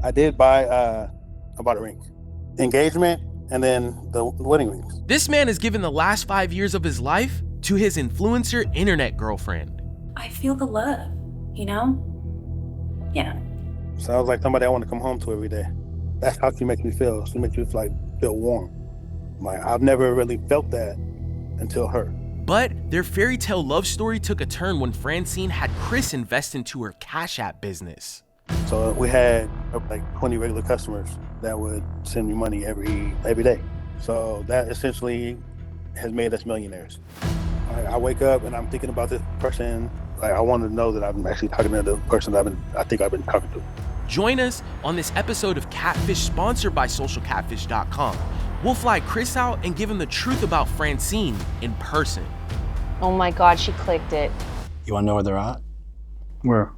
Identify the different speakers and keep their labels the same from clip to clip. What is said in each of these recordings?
Speaker 1: I did buy I bought a ring, engagement, and then the wedding rings.
Speaker 2: This man has given the last 5 years of his life to his influencer internet girlfriend.
Speaker 3: I feel the love, you know? Yeah.
Speaker 1: Sounds like somebody I want to come home to every day. That's how she makes me feel. She makes me feel warm. Like I've never really felt that until her.
Speaker 2: But their fairy tale love story took a turn when Francine had Chris invest into her Cash App business.
Speaker 1: So we had like 20 regular customers that would send me money every day. So that essentially has made us millionaires. I wake up and I'm thinking about this person. Like I want to know that I'm actually talking to the person I think I've been talking to.
Speaker 2: Join us on this episode of Catfish, sponsored by socialcatfish.com. We'll fly Chris out and give him the truth about Francine in person.
Speaker 4: Oh my God, she clicked it.
Speaker 5: You want to know where they're at?
Speaker 1: Where?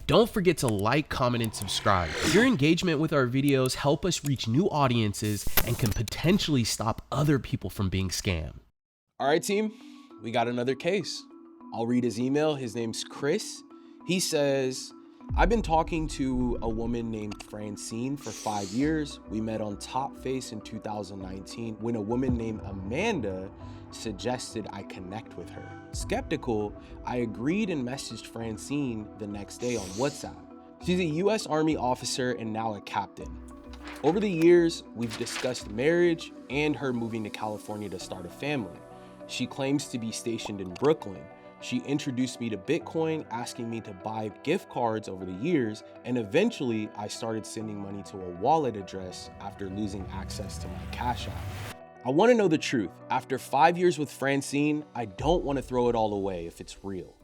Speaker 2: Don't forget to like, comment, and subscribe. Your engagement with our videos help us reach new audiences and can potentially stop other people from being scammed. All right, team, we got another case. I'll read his email. His name's Chris. He says, I've been talking to a woman named Francine for 5 years. We met on Top Face in 2019 when a woman named Amanda suggested I connect with her. Skeptical, I agreed and messaged Francine the next day on WhatsApp. She's a US Army officer and now a captain. Over the years, we've discussed marriage and her moving to California to start a family. She claims to be stationed in Brooklyn. She introduced me to Bitcoin, asking me to buy gift cards over the years, and eventually I started sending money to a wallet address after losing access to my Cash App. I want to know the truth. After 5 years with Francine, I don't want to throw it all away if it's real.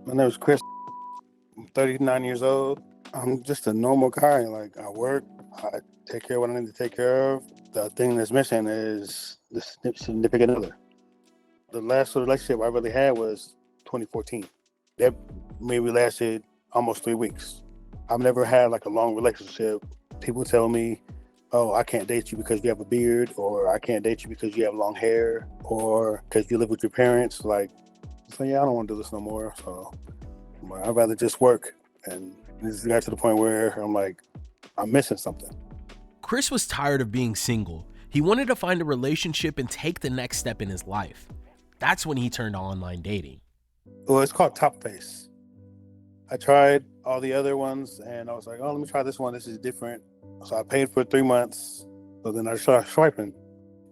Speaker 1: My name is Chris. I'm 39 years old. I'm just a normal guy. Like I work, I take care of what I need to take care of. The thing that's missing is the significant other. The last relationship I really had was 2014. That maybe lasted almost 3 weeks. I've never had like a long relationship. People tell me, oh, I can't date you because you have a beard, or I can't date you because you have long hair, or because you live with your parents. Like, so yeah, I don't want to do this no more. So I'd rather just work. And this got to the point where I'm like, I'm missing something.
Speaker 2: Chris was tired of being single. He wanted to find a relationship and take the next step in his life. That's when he turned to online dating.
Speaker 1: Well, it's called Top Face. I tried all the other ones and I was like, oh, let me try this one. This is different. So I paid for 3 months. So then I started swiping.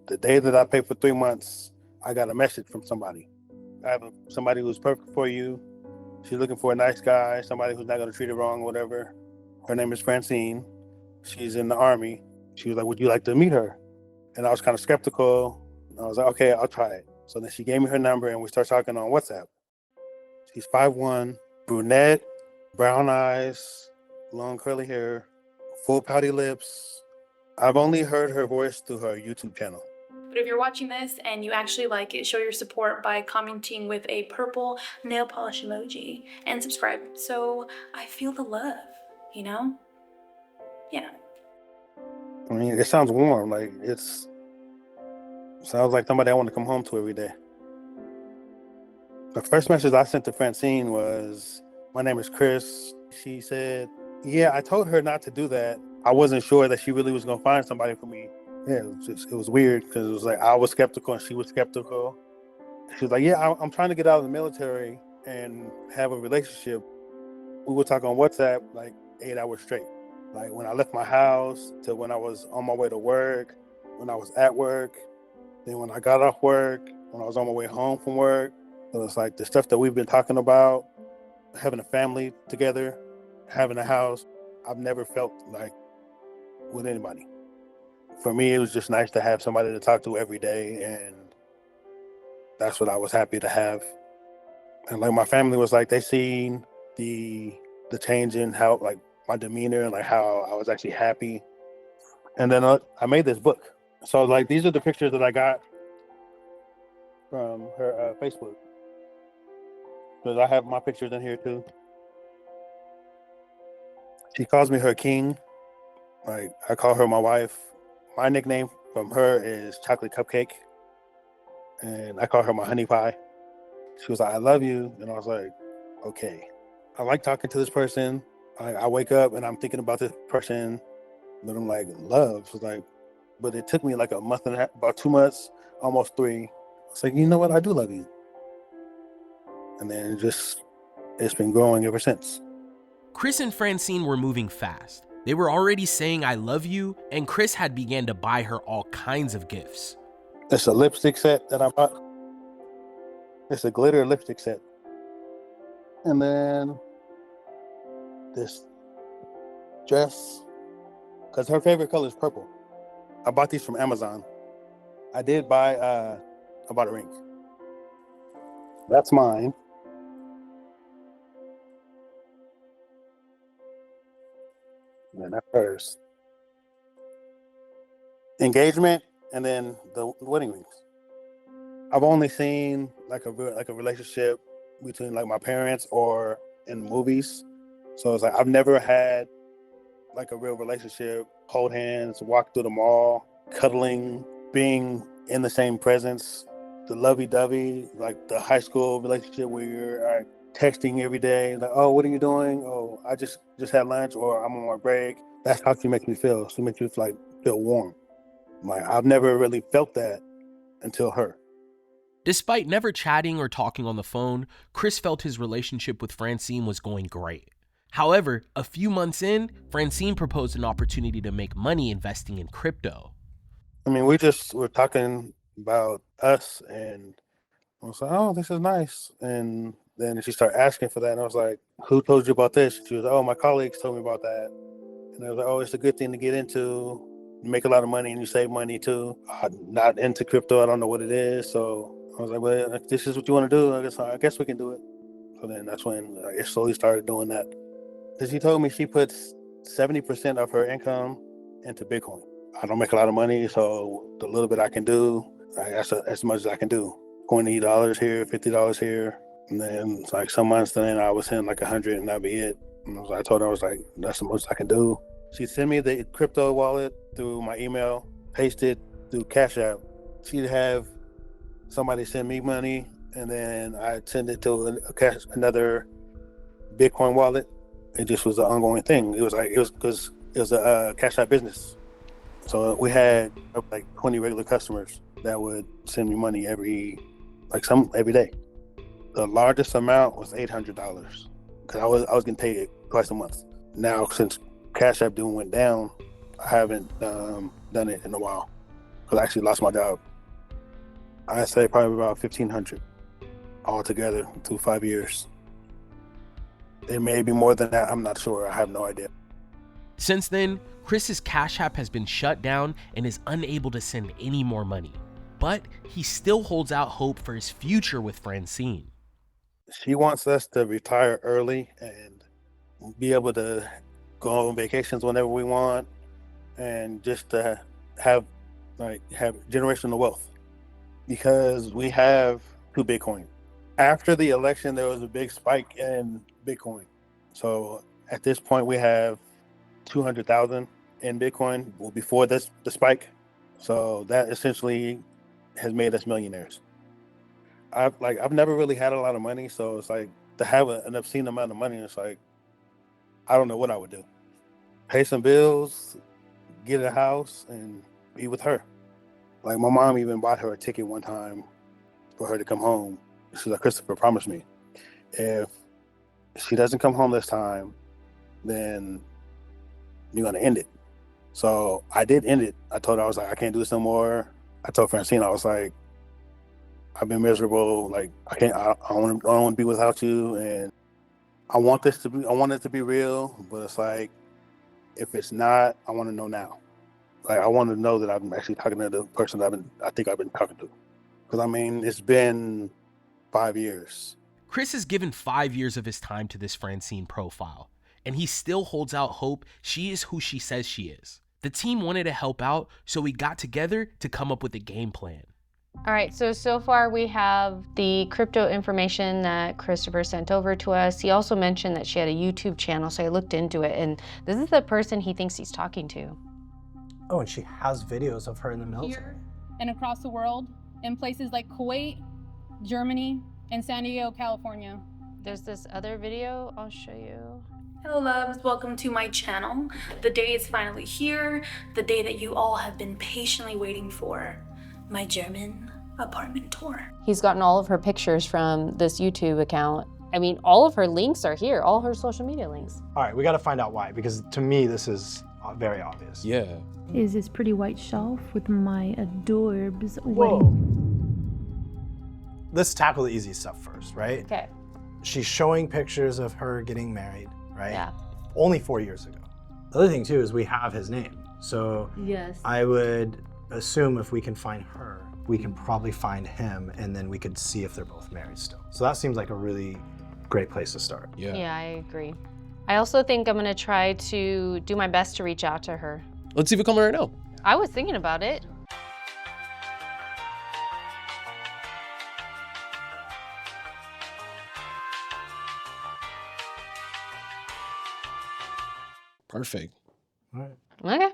Speaker 1: The day that I paid for 3 months, I got a message from somebody. I have somebody who's perfect for you. She's looking for a nice guy, somebody who's not going to treat her wrong, whatever. Her name is Francine. She's in the Army. She was like, would you like to meet her? And I was kind of skeptical. I was like, okay, I'll try it. So then she gave me her number and we started talking on WhatsApp. She's 5'1", brunette, brown eyes, long curly hair, full pouty lips. I've only heard her voice through her YouTube channel.
Speaker 3: But if you're watching this and you actually like it, show your support by commenting with a purple nail polish emoji and subscribe. So I feel the love, you know? Yeah.
Speaker 1: I mean, it sounds warm. Like sounds like somebody I want to come home to every day. The first message I sent to Francine was, my name is Chris. She said, yeah, I told her not to do that. I wasn't sure that she really was going to find somebody for me. Yeah, it was weird because it was like I was skeptical and she was skeptical. She was like, yeah, I'm trying to get out of the military and have a relationship. We would talk on WhatsApp like 8 hours straight. Like when I left my house to when I was on my way to work, when I was at work, then when I got off work, when I was on my way home from work. So it's like the stuff that we've been talking about, having a family together, having a house. I've never felt like with anybody. For me, it was just nice to have somebody to talk to every day, and that's what I was happy to have. And like my family was like, they seen the change in how like my demeanor and like how I was actually happy. And then I made this book. So like these are the pictures that I got from her Facebook. Because I have my pictures in here too. She calls me her king. Like I call her my wife. My nickname from her is Chocolate Cupcake. And I call her my honey pie. She was like, I love you. And I was like, okay. I like talking to this person. I wake up and I'm thinking about this person, but I'm like, love. It's like, but it took me like a month and a half, about 2 months, almost 3. It's like, you know what? I do love you. And then it's been growing ever since.
Speaker 2: Chris and Francine were moving fast. They were already saying I love you, and Chris had began to buy her all kinds of gifts.
Speaker 1: It's a lipstick set that I bought. It's a glitter lipstick set. And then this dress, because her favorite color is purple. I bought these from Amazon. I did buy, I bought a ring. That's mine. And that's hers. Engagement, and then the wedding rings. I've only seen like a relationship between like my parents or in movies. So it's like I've never had like a real relationship, hold hands, walk through the mall, cuddling, being in the same presence, the lovey-dovey, like the high school relationship where you're texting every day, like, oh, what are you doing? Oh, I just had lunch, or I'm on my break. That's how she makes me feel. She makes me like feel warm. Like I've never really felt that until her.
Speaker 2: Despite never chatting or talking on the phone, Chris felt his relationship with Francine was going great. However, a few months in, Francine proposed an opportunity to make money investing in crypto.
Speaker 1: I mean, we're talking about us, and I was like, oh, this is nice. And then she started asking for that, and I was like, who told you about this? She was like, oh, my colleagues told me about that. And I was like, oh, it's a good thing to get into. You make a lot of money and you save money too. I'm not into crypto. I don't know what it is. So I was like, well, if this is what you want to do, I guess we can do it. So then that's when I slowly started doing that. Because she told me she puts 70% of her income into Bitcoin. I don't make a lot of money, so the little bit I can do, that's as much as I can do. $20 here, $50 here. And then it's like some months then I was sending like 100 and that'd be it. And I told her, I was like, that's the most I can do. She'd send me the crypto wallet through my email, paste it through Cash App. She'd have somebody send me money, and then I'd send it to another Bitcoin wallet. It just was an ongoing thing. It was because it was a Cash App business. So we had like 20 regular customers that would send me money every day. The largest amount was $800 because I was getting paid twice a month. Now since Cash App went down, I haven't done it in a while because I actually lost my job. I'd say probably about $1,500 altogether through 5 years. It may be more than that. I'm not sure. I have no idea.
Speaker 2: Since then, Chris's Cash App has been shut down and is unable to send any more money. But he still holds out hope for his future with Francine.
Speaker 1: She wants us to retire early and be able to go on vacations whenever we want, and just to have generational wealth, because we have 2 Bitcoin. After the election, there was a big spike in Bitcoin. So at this point, we have 200,000 in Bitcoin before the spike. So that essentially has made us millionaires. I've never really had a lot of money, so it's like to have an obscene amount of money, it's like I don't know what I would do. Pay some bills, get a house, and be with her. Like my mom even bought her a ticket one time for her to come home. She's like, Christopher, promise me, if she doesn't come home this time, then you're gonna end it. So I did end it. I told her, I was like, I can't do this no more. I told Francine, I was like, I've been miserable. Like I don't want to be without you, and I want it to be real. But it's like, if it's not, I want to know now. Like I want to know that I'm actually talking to the person I think I've been talking to. Because I mean, it's been 5 years.
Speaker 2: Chris has given 5 years of his time to this Francine profile, and he still holds out hope she is who she says she is. The team wanted to help out, so we got together to come up with a game plan.
Speaker 4: All right, so far we have the crypto information that Christopher sent over to us. He also mentioned that she had a YouTube channel, so I looked into it, and this is the person he thinks he's talking to.
Speaker 5: Oh, and she has videos of her in the military.
Speaker 6: Here and across the world, in places like Kuwait, Germany, and San Diego, California.
Speaker 4: There's this other video I'll show you.
Speaker 3: Hello loves, welcome to my channel. The day is finally here, the day that you all have been patiently waiting for. My German apartment tour.
Speaker 4: He's gotten all of her pictures from this YouTube account. I mean, all of her links are here, all her social media links.
Speaker 5: All right, we got to find out why, because to me, this is very obvious.
Speaker 2: Yeah.
Speaker 7: Is this pretty white shelf with my adorbs
Speaker 5: Whoa.
Speaker 7: wedding.
Speaker 5: Let's tackle the easy stuff first, right?
Speaker 4: Okay.
Speaker 5: She's showing pictures of her getting married, right?
Speaker 4: Yeah.
Speaker 5: Only 4 years ago. The other thing too is we have his name. So
Speaker 7: Yes.
Speaker 5: I would assume if we can find her, we can probably find him, and then we could see if they're both married still. So that seems like a really great place to start.
Speaker 4: Yeah, I agree. I also think I'm gonna try to do my best to reach out to her.
Speaker 2: Let's see if we call her right now.
Speaker 4: I was thinking about it.
Speaker 2: Perfect.
Speaker 5: All right.
Speaker 4: Okay.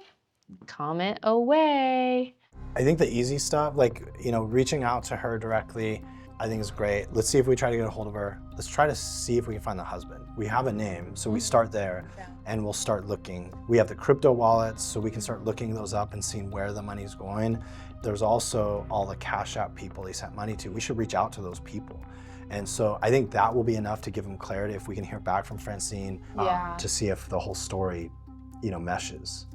Speaker 4: Comment away.
Speaker 5: I think the easy stuff, like, you know, reaching out to her directly, I think is great. Let's see if we try to get a hold of her. Let's try to see if we can find the husband. We have a name, so we start there and we'll start looking. We have the crypto wallets, so we can start looking those up and seeing where the money's going. There's also all the Cash App people they sent money to. We should reach out to those people. And so I think that will be enough to give them clarity if we can hear back from Francine to see if the whole story, you know, meshes.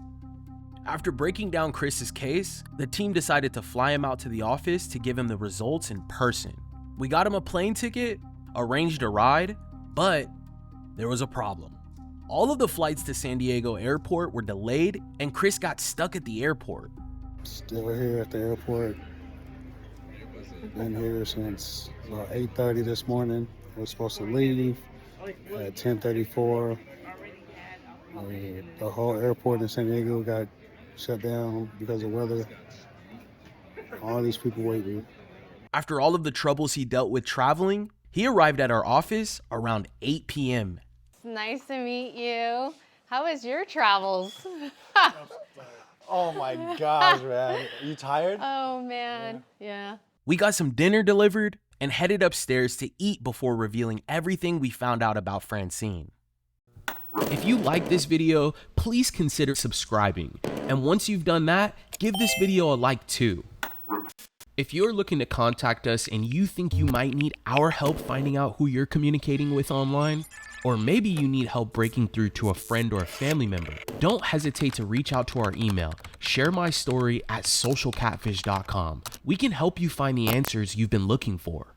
Speaker 2: After breaking down Chris's case, the team decided to fly him out to the office to give him the results in person. We got him a plane ticket, arranged a ride, but there was a problem. All of the flights to San Diego airport were delayed and Chris got stuck at the airport.
Speaker 1: Still here at the airport. Been here since about 8:30 this morning. We're supposed to leave at 10:34. The whole airport in San Diego got shut down because of weather. All these people waiting.
Speaker 2: After all of the troubles he dealt with traveling, he arrived at our office around 8 p.m.
Speaker 4: It's nice to meet you. How was your travels?
Speaker 5: Oh my gosh, man. Are you tired?
Speaker 4: Oh man, yeah.
Speaker 2: We got some dinner delivered and headed upstairs to eat before revealing everything we found out about Francine. If you like this video, please consider subscribing. And once you've done that, give this video a like too. If you're looking to contact us and you think you might need our help finding out who you're communicating with online, or maybe you need help breaking through to a friend or a family member, don't hesitate to reach out to our email, sharemystory@socialcatfish.com. We can help you find the answers you've been looking for.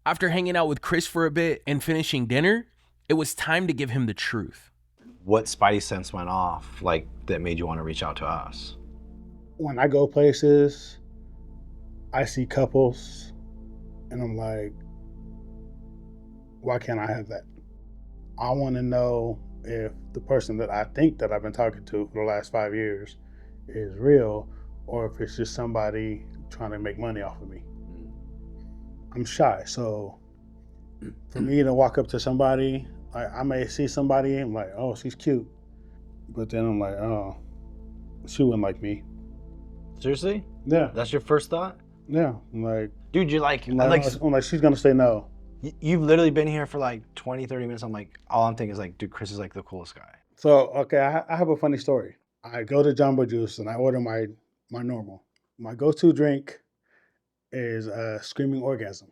Speaker 2: After hanging out with Chris for a bit and finishing dinner, it was time to give him the truth.
Speaker 5: What spidey sense went off, like, that made you want to reach out to us?
Speaker 1: When I go places, I see couples, and I'm like, why can't I have that? I want to know if the person that I think that I've been talking to for the last 5 years is real, or if it's just somebody trying to make money off of me. I'm shy, so for me to walk up to somebody, I may see somebody and I'm like, oh, she's cute, but then I'm like, oh, she wouldn't like me.
Speaker 5: Seriously?
Speaker 1: Yeah,
Speaker 5: That's your first thought?
Speaker 1: yeah. I'm like,
Speaker 5: Dude, you're like,
Speaker 1: I'm like, she's gonna say no.
Speaker 5: You've literally been here for like 20, 30 minutes. I'm like, all I'm thinking is like, dude, Chris is like the coolest guy.
Speaker 1: So, okay, I have a funny story. I go to Jumbo Juice and I order my normal. My go-to drink is Screaming Orgasm.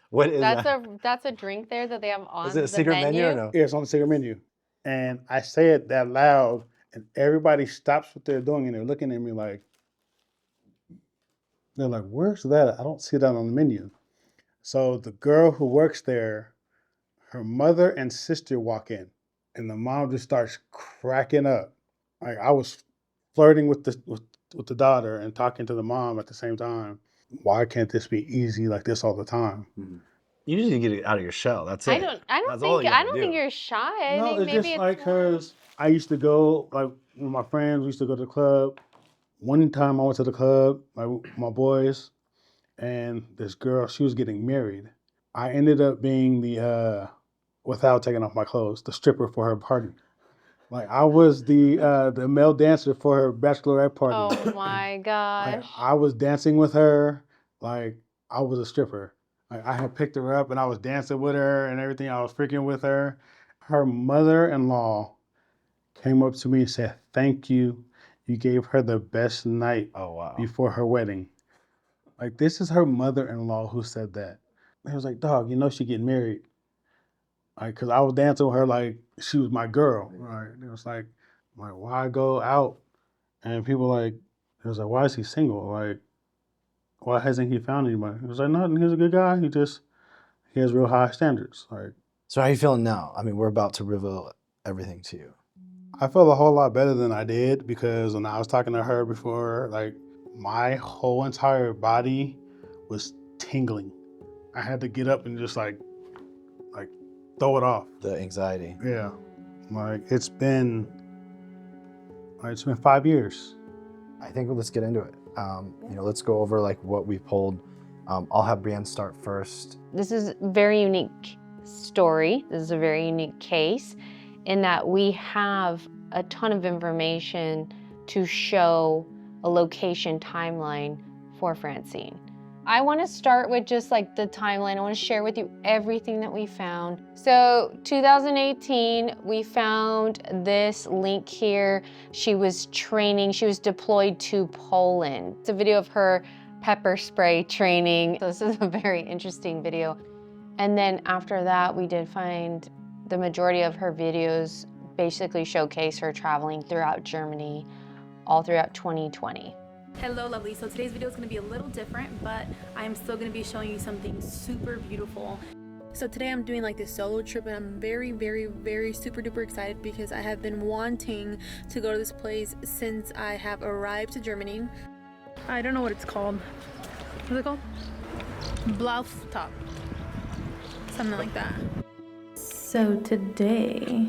Speaker 5: What is that?
Speaker 4: That's a drink there that they have on
Speaker 5: Is it a
Speaker 4: the
Speaker 5: secret menu or no?
Speaker 1: Yeah, it's on the secret menu. And I say it that loud and everybody stops what they're doing and they're looking at me like, they're like, where's that? I don't see that on the menu. So the girl who works there, her mother and sister walk in and the mom just starts cracking up. Like I was flirting with the daughter and talking to the mom at the same time. Why can't this be easy like this all the time?
Speaker 5: You just need to get it out of your shell. That's it.
Speaker 4: I don't
Speaker 5: That's all you
Speaker 4: I
Speaker 5: gotta
Speaker 4: don't
Speaker 5: do.
Speaker 4: think you're shy. I
Speaker 1: No,
Speaker 4: think
Speaker 1: it's
Speaker 4: maybe
Speaker 1: just
Speaker 4: it's
Speaker 1: like
Speaker 4: more-
Speaker 1: because I used to go like with my friends. We used to go to the club. One time I went to the club, my boys, and this girl, she was getting married. I ended up being the without taking off my clothes, the stripper for her party. Like I was the male dancer for her bachelorette party.
Speaker 4: Oh my
Speaker 1: Like,
Speaker 4: gosh.
Speaker 1: I was dancing with her, like I was a stripper. Like I had picked her up and I was dancing with her and everything. I was freaking with her. Her mother-in-law came up to me and said, "Thank you. You gave her the best night
Speaker 5: Oh, wow.
Speaker 1: before her wedding." Like, this is her mother-in-law who said that. He was like, "Dog, you know she getting married." Like, cause I was dancing with her like she was my girl. Right? It was like, why go out? And people like, it was like, why is he single? Like, why hasn't he found anybody? It was like, nothing. He's a good guy. He has real high standards. Like,
Speaker 5: So how are you feeling now? I mean, we're about to reveal everything to you.
Speaker 1: I feel a whole lot better than I did because when I was talking to her before, like, my whole entire body was tingling. I had to get up and just like throw it off.
Speaker 5: The anxiety.
Speaker 1: Yeah, like it's been 5 years.
Speaker 5: I think let's get into it. Let's go over like what we pulled. I'll have Brienne start first.
Speaker 4: This is a very unique story. This is a very unique case in that we have a ton of information to show a location timeline for Francine. I want to start with just like the timeline. I want to share with you everything that we found. So 2018, we found this link here. She was training, she was deployed to Poland. It's a video of her pepper spray training. So this is a very interesting video. And then after that, we did find the majority of her videos basically showcase her traveling throughout Germany all throughout 2020.
Speaker 3: Hello lovely, so today's video is going to be a little different, but I'm still going to be showing you something super beautiful. So today I'm doing like this solo trip and I'm very, very, very super duper excited because I have been wanting to go to this place since I have arrived to Germany. I don't know what it's called. What's it called? Blauftop. Something like that. So today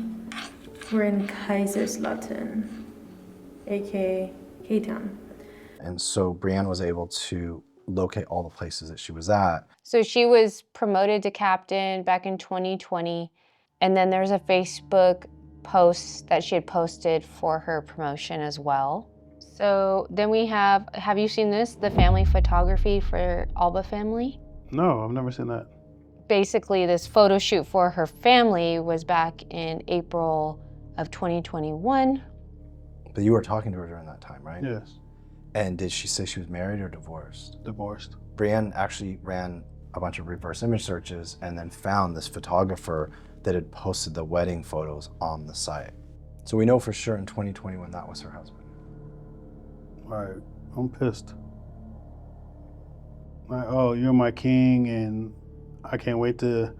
Speaker 3: we're in Kaiserslautern, aka K-Town.
Speaker 5: And so Brienne was able to locate all the places that she was at.
Speaker 4: So she was promoted to captain back in 2020. And then there's a Facebook post that she had posted for her promotion as well. So then we have you seen this? The family photography for Alba family?
Speaker 1: No, I've never seen that.
Speaker 4: Basically, this photo shoot for her family was back in April of 2021.
Speaker 5: But you were talking to her during that time, right?
Speaker 1: Yes.
Speaker 5: And did she say she was married or divorced?
Speaker 1: Divorced.
Speaker 5: Brienne actually ran a bunch of reverse image searches and then found this photographer that had posted the wedding photos on the site. So we know for sure in 2021 that was her husband.
Speaker 1: All right, I'm pissed. Like, oh, you're my king and I can't wait to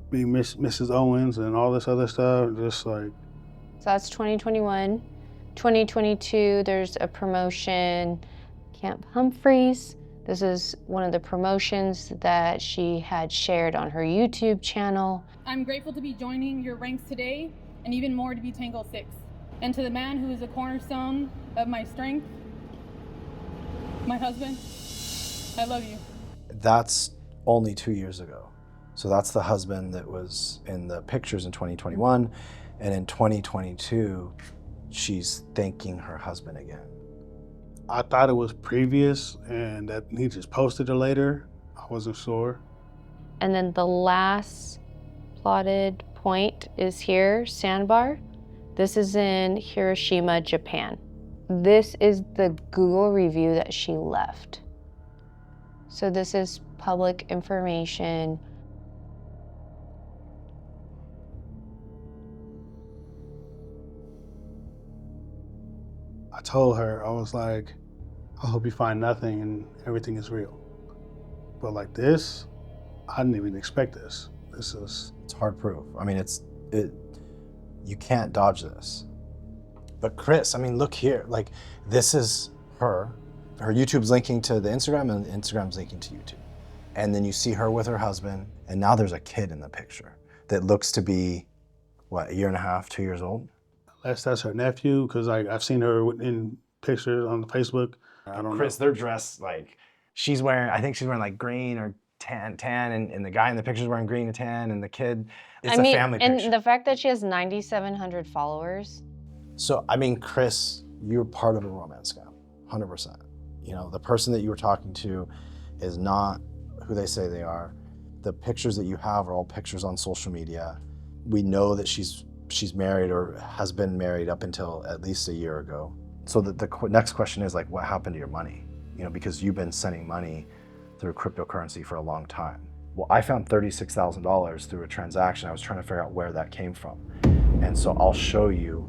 Speaker 1: be Mrs. Owens and all this other stuff. Just like.
Speaker 4: So that's 2021. 2022, there's a promotion, Camp Humphreys. This is one of the promotions that she had shared on her YouTube channel.
Speaker 6: I'm grateful to be joining your ranks today, and even more to be Tango 6. And to the man who is a cornerstone of my strength, my husband, I love you.
Speaker 5: That's only 2 years ago. So that's the husband that was in the pictures in 2021. And in 2022, she's thanking her husband again.
Speaker 1: I thought it was previous and that he just posted it later. I wasn't sure.
Speaker 4: And then the last plotted point is here, Sandbar. This is in Hiroshima, Japan. This is the Google review that she left. So this is public information.
Speaker 1: I told her, I was like, I hope you find nothing and everything is real. But like this, I didn't even expect this. It's
Speaker 5: hard proof. I mean, you can't dodge this. But Chris, I mean, look here, like this is her. Her YouTube's linking to the Instagram and the Instagram's linking to YouTube. And then you see her with her husband, and now there's a kid in the picture that looks to be, what, 1.5 years, 2 years old?
Speaker 1: Unless that's her nephew, because I've seen her in pictures on Facebook. I don't know.
Speaker 8: Chris, they're dressed like, I think she's wearing like green or tan, and the guy in the picture is wearing green and tan, and the kid, it's a family picture.
Speaker 4: And the fact that she has 9,700 followers.
Speaker 5: So, I mean, Chris, you're part of a romance scam, 100%. You know, the person that you were talking to is not who they say they are. The pictures that you have are all pictures on social media. We know that she's married or has been married up until at least a year ago. So the next question is like, what happened to your money? You know, because you've been sending money through cryptocurrency for a long time. Well, I found $36,000 through a transaction. I was trying to figure out where that came from. And so I'll show you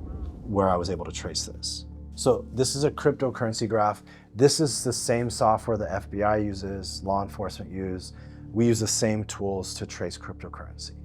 Speaker 5: where I was able to trace this. So this is a cryptocurrency graph. This is the same software the FBI uses, law enforcement use. We use the same tools to trace cryptocurrency.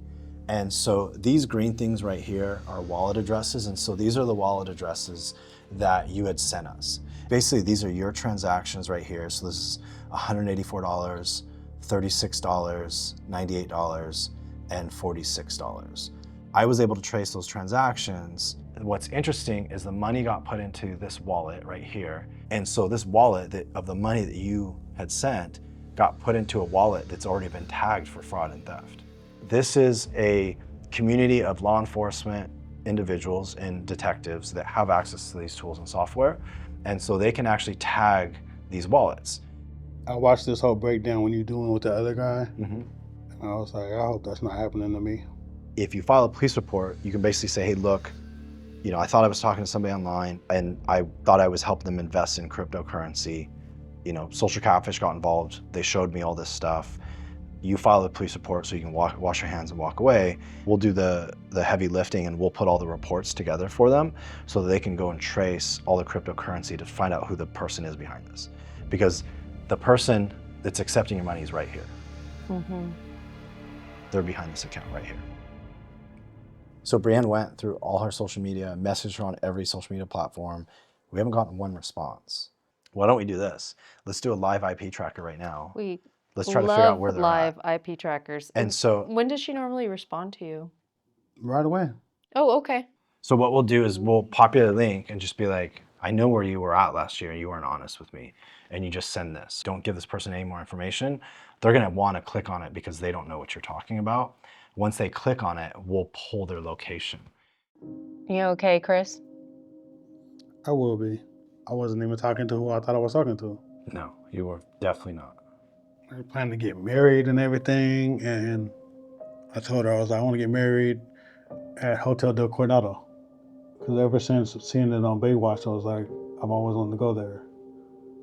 Speaker 5: And so these green things right here are wallet addresses. And so these are the wallet addresses that you had sent us. Basically, these are your transactions right here. So this is $184, $36, $98, and $46. I was able to trace those transactions. What's interesting is the money got put into this wallet right here. And so this wallet of the money that you had sent got put into a wallet that's already been tagged for fraud and theft. This is a community of law enforcement individuals and detectives that have access to these tools and software. And so they can actually tag these wallets.
Speaker 1: I watched this whole breakdown when you're doing with the other guy.
Speaker 5: Mm-hmm.
Speaker 1: And I was like, I hope that's not happening to me.
Speaker 5: If you file a police report, you can basically say, hey, look, you know, I thought I was talking to somebody online and I thought I was helping them invest in cryptocurrency. You know, Social Catfish got involved. They showed me all this stuff. You file a police report so you can wash your hands and walk away. We'll do the heavy lifting and we'll put all the reports together for them so that they can go and trace all the cryptocurrency to find out who the person is behind this. Because the person that's accepting your money is right here.
Speaker 4: Mm-hmm.
Speaker 5: They're behind this account right here. So Brienne went through all her social media, messaged her on every social media platform. We haven't gotten one response. Why don't we do this? Let's do a live IP tracker right now. Let's try to figure out where they're
Speaker 4: live
Speaker 5: at.
Speaker 4: IP trackers.
Speaker 5: And so
Speaker 4: when does she normally respond to you?
Speaker 1: Right away.
Speaker 4: Oh, okay.
Speaker 5: So what we'll do is we'll populate a link and just be like, I know where you were at last year and you weren't honest with me. And you just send this. Don't give this person any more information. They're gonna wanna click on it because they don't know what you're talking about. Once they click on it, we'll pull their location.
Speaker 4: You okay, Chris?
Speaker 1: I will be. I wasn't even talking to who I thought I was talking to.
Speaker 5: No, you were definitely not.
Speaker 1: I planned to get married and everything, and I told her, I was like, I want to get married at Hotel del Coronado. Because ever since seeing it on Baywatch, I was like, I've always wanted to go there.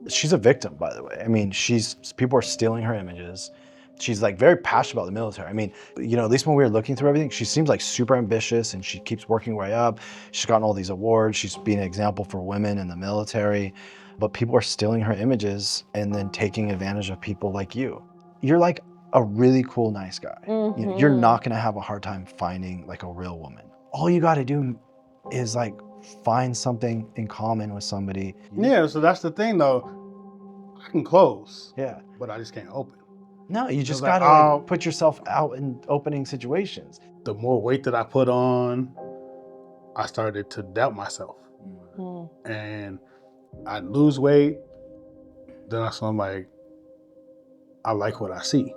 Speaker 5: She's a victim, by the way. I mean, people are stealing her images. She's like very passionate about the military. I mean, you know, at least when we were looking through everything, she seems like super ambitious and she keeps working her way up. She's gotten all these awards. She's being an example for women in the military. But people are stealing her images and then taking advantage of people like you. You're like a really cool, nice guy.
Speaker 4: Mm-hmm.
Speaker 5: You know, you're not gonna have a hard time finding like a real woman. All you gotta do is like find something in common with somebody.
Speaker 1: Yeah, so that's the thing though. I can close.
Speaker 5: Yeah.
Speaker 1: But I just can't open.
Speaker 5: No, you just
Speaker 1: like,
Speaker 5: gotta like, put yourself out in opening situations.
Speaker 1: The more weight that I put on, I started to doubt myself.
Speaker 4: Mm-hmm.
Speaker 1: And I'd lose weight, then I'm like, I like what I see.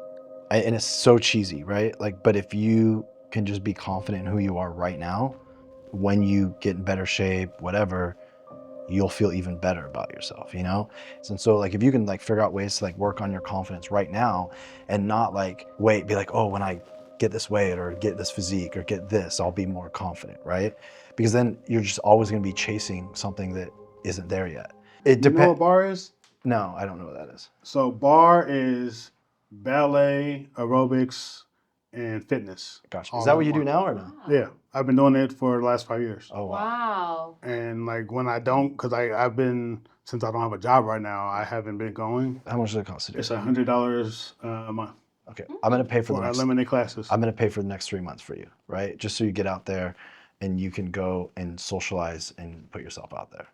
Speaker 5: And it's so cheesy, right? Like, but if you can just be confident in who you are right now, when you get in better shape, whatever, you'll feel even better about yourself, you know? And so like, if you can like figure out ways to like work on your confidence right now and not like, be like, oh, when I get this weight or get this physique or get this, I'll be more confident, right? Because then you're just always gonna be chasing something that isn't there yet. It
Speaker 1: You know what bar is?
Speaker 5: No, I don't know what that is.
Speaker 1: So bar is ballet, aerobics, and fitness.
Speaker 5: Gotcha. Is that what you do now or no?
Speaker 1: Yeah, I've been doing it for the last 5 years.
Speaker 5: Oh, wow.
Speaker 4: Wow.
Speaker 1: And like when I don't, because I've been, since I don't have a job right now, I haven't been going.
Speaker 5: How much does it cost to do?
Speaker 1: It's $100 a month.
Speaker 5: Okay, I'm gonna pay for
Speaker 1: eliminate classes.
Speaker 5: I'm gonna pay for the next 3 months for you, right? Just so you get out there and you can go and socialize and put yourself out there.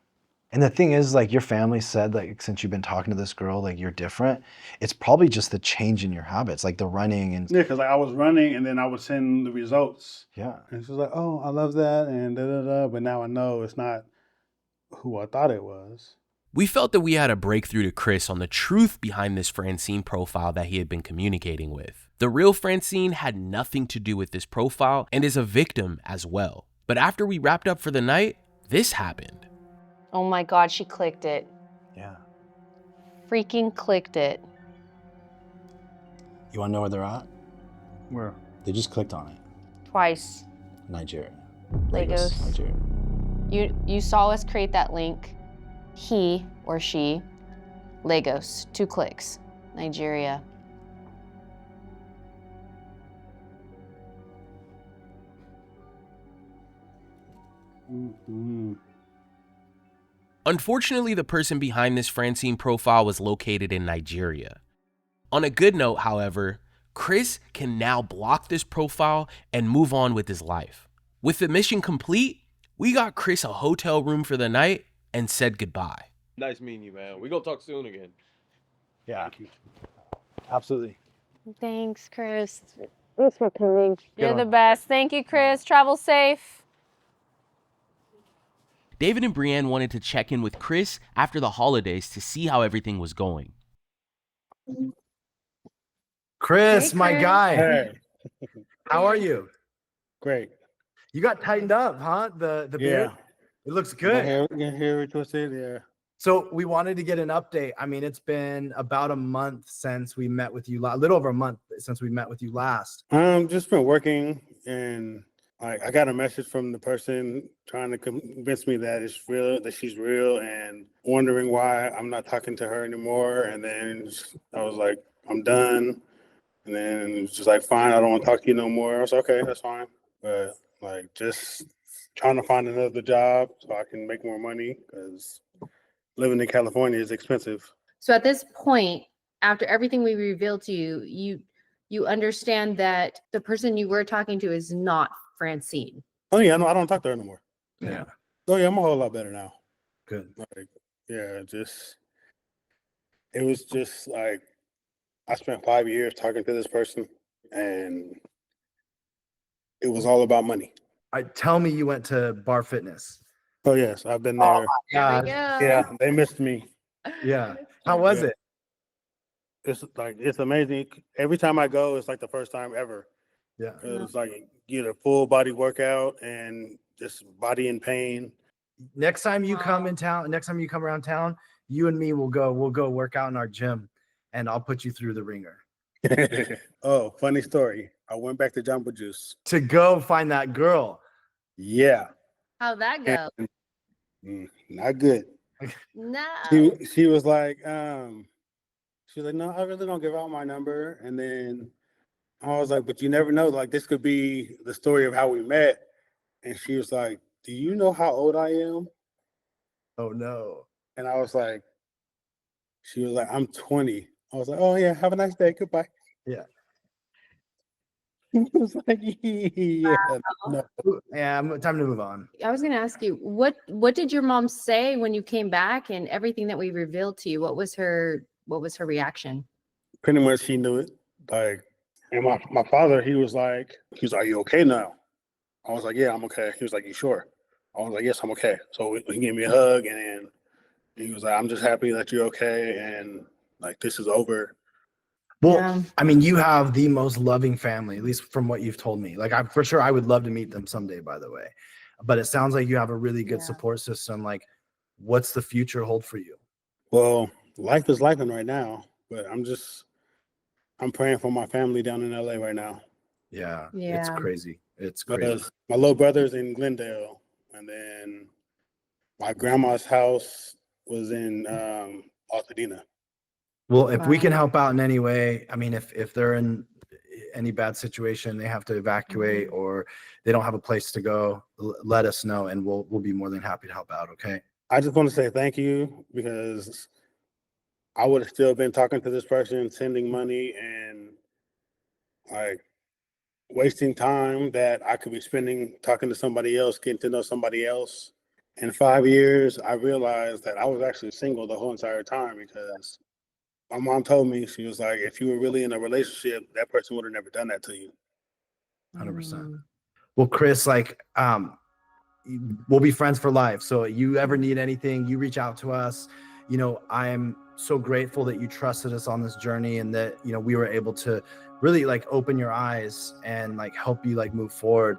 Speaker 5: And the thing is, like, your family said, like, since you've been talking to this girl, like, you're different. It's probably just the change in your habits, like the running and.
Speaker 1: Yeah, because like I was running and then I would send the results.
Speaker 5: Yeah.
Speaker 1: And she was like, oh, I love that and da-da-da. But now I know it's not who I thought it was.
Speaker 2: We felt that we had a breakthrough to Chris on the truth behind this Francine profile that he had been communicating with. The real Francine had nothing to do with this profile and is a victim as well. But after we wrapped up for the night, this happened.
Speaker 4: Oh my God, she clicked it.
Speaker 5: Yeah.
Speaker 4: Freaking clicked it.
Speaker 5: You wanna know where they're at? Where? They just clicked on it.
Speaker 4: Twice.
Speaker 5: Nigeria.
Speaker 4: Lagos.
Speaker 5: Nigeria.
Speaker 4: You saw us create that link. He or she, Lagos, 2 clicks, Nigeria.
Speaker 2: Unfortunately, the person behind this Francine profile was located in Nigeria. On a good note, however, Chris can now block this profile and move on with his life. With the mission complete, we got Chris a hotel room for the night and said goodbye.
Speaker 9: Nice meeting you, man. We gonna talk soon again.
Speaker 5: Yeah. Absolutely.
Speaker 4: Thanks, Chris. Thanks for coming. You're the best. Thank you, Chris. Travel safe.
Speaker 2: David and Brienne wanted to check in with Chris after the holidays to see how everything was going.
Speaker 8: Chris,
Speaker 4: Hey,
Speaker 8: my
Speaker 4: Chris.
Speaker 8: guy.
Speaker 1: Hey,
Speaker 8: How are you?
Speaker 1: great.
Speaker 8: You got tightened up, huh? The beard? It looks good.
Speaker 1: Hair twisted, yeah.
Speaker 8: So we wanted to get an update. I mean, it's been about a month since we met with you, a little over a month since we met with you last.
Speaker 1: Just been working, and I got a message from the person trying to convince me that it's real, that she's real, and wondering why I'm not talking to her anymore. And then I was like, I'm done. And then it was just like, fine, I don't want to talk to you no more. I was like, okay, that's fine. But like, just trying to find another job so I can make more money, because living in California is expensive.
Speaker 4: So at this point, after everything we revealed to you, you understand that the person you were talking to is not Francine.
Speaker 1: Oh yeah, no, I don't talk to her no more.
Speaker 8: Yeah.
Speaker 1: Oh yeah, I'm a whole lot better now.
Speaker 8: Good.
Speaker 1: Like, yeah, it was just like, I spent 5 years talking to this person, and it was all about money.
Speaker 8: Tell me you went to Bar Fitness.
Speaker 1: Oh yes, I've been there.
Speaker 8: God.
Speaker 1: Yeah, they missed me.
Speaker 8: Yeah. How was
Speaker 1: Yeah.
Speaker 8: it?
Speaker 1: It's amazing. Every time I go, it's like the first time ever.
Speaker 8: Yeah.
Speaker 1: It was like, you get a full body workout and just body in pain.
Speaker 8: Next time you come in town, next time you come around town, you and me will go work out in our gym, and I'll put you through the ringer.
Speaker 1: Oh, funny story. I went back to Jumbo Juice.
Speaker 8: To go find that girl.
Speaker 1: Yeah.
Speaker 4: How'd that go?
Speaker 1: Not good.
Speaker 4: No.
Speaker 1: She was like, no, I really don't give out my number. And then I was like, but you never know. Like, this could be the story of how we met. And she was like, do you know how old I am?
Speaker 8: Oh no.
Speaker 1: And I was like, she was like, I'm 20. I was like, oh yeah, have a nice day. Goodbye.
Speaker 8: Yeah.
Speaker 1: He was like, yeah. No.
Speaker 8: Yeah, time to move on.
Speaker 4: I was going to ask you, what did your mom say when you came back and everything that we revealed to you? What was her reaction?
Speaker 1: Pretty much she knew it. Like, and my father, he was like, are you okay now? I was like, yeah, I'm okay. He was like, you sure? I was like, yes, I'm okay. So he gave me a hug, and he was like, I'm just happy that you're okay, and like, this is over.
Speaker 8: Well,
Speaker 4: Yeah.
Speaker 8: I mean, you have the most loving family, at least from what you've told me. Like, I'm for sure I would love to meet them someday, by the way. But it sounds like you have a really good support system. Like, what's the future hold for you?
Speaker 1: Well, life is life right now, but I'm praying for my family down in LA right now.
Speaker 8: Yeah.
Speaker 4: Yeah.
Speaker 8: It's crazy. It's crazy.
Speaker 1: Because my little brother's in Glendale, and then my grandma's house was in Altadena.
Speaker 8: Well, if we can help out in any way, I mean, if they're in any bad situation, they have to evacuate or they don't have a place to go, let us know, and we'll be more than happy to help out. Okay.
Speaker 1: I just want to say thank you, because I would have still been talking to this person, sending money, and like wasting time that I could be spending talking to somebody else, getting to know somebody else. In 5 years, I realized that I was actually single the whole entire time, because my mom told me, she was like, if you were really in a relationship, that person would have never done that to you.
Speaker 8: 100%. Well, Chris, like, we'll be friends for life. So you ever need anything, you reach out to us. You know, I am so grateful that you trusted us on this journey, and that, you know, we were able to really like open your eyes and like help you like move forward.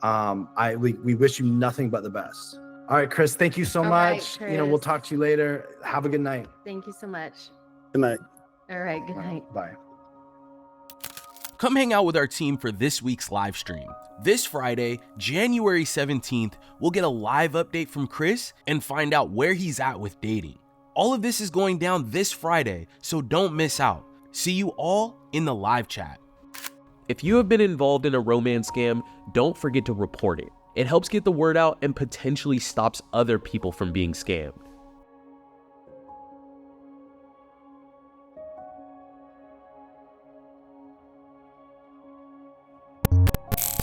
Speaker 8: We wish you nothing but the best. All right, Chris, thank you so much.
Speaker 4: Right,
Speaker 8: you know, we'll talk to you later. Have a good night.
Speaker 4: Thank you so much.
Speaker 1: Good night.
Speaker 4: All right. Good night.
Speaker 8: Bye.
Speaker 2: Come hang out with our team for this week's live stream. This Friday, January 17th, we'll get a live update from Chris and find out where he's at with dating. All of this is going down this Friday, so don't miss out. See you all in the live chat.
Speaker 10: If you have been involved in a romance scam, don't forget to report it. It helps get the word out and potentially stops other people from being scammed.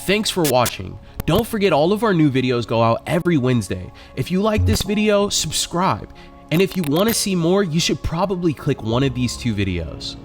Speaker 2: Thanks for watching. Don't forget all of our new videos go out every Wednesday. If you like this video, subscribe. And if you want to see more, you should probably click one of these two videos.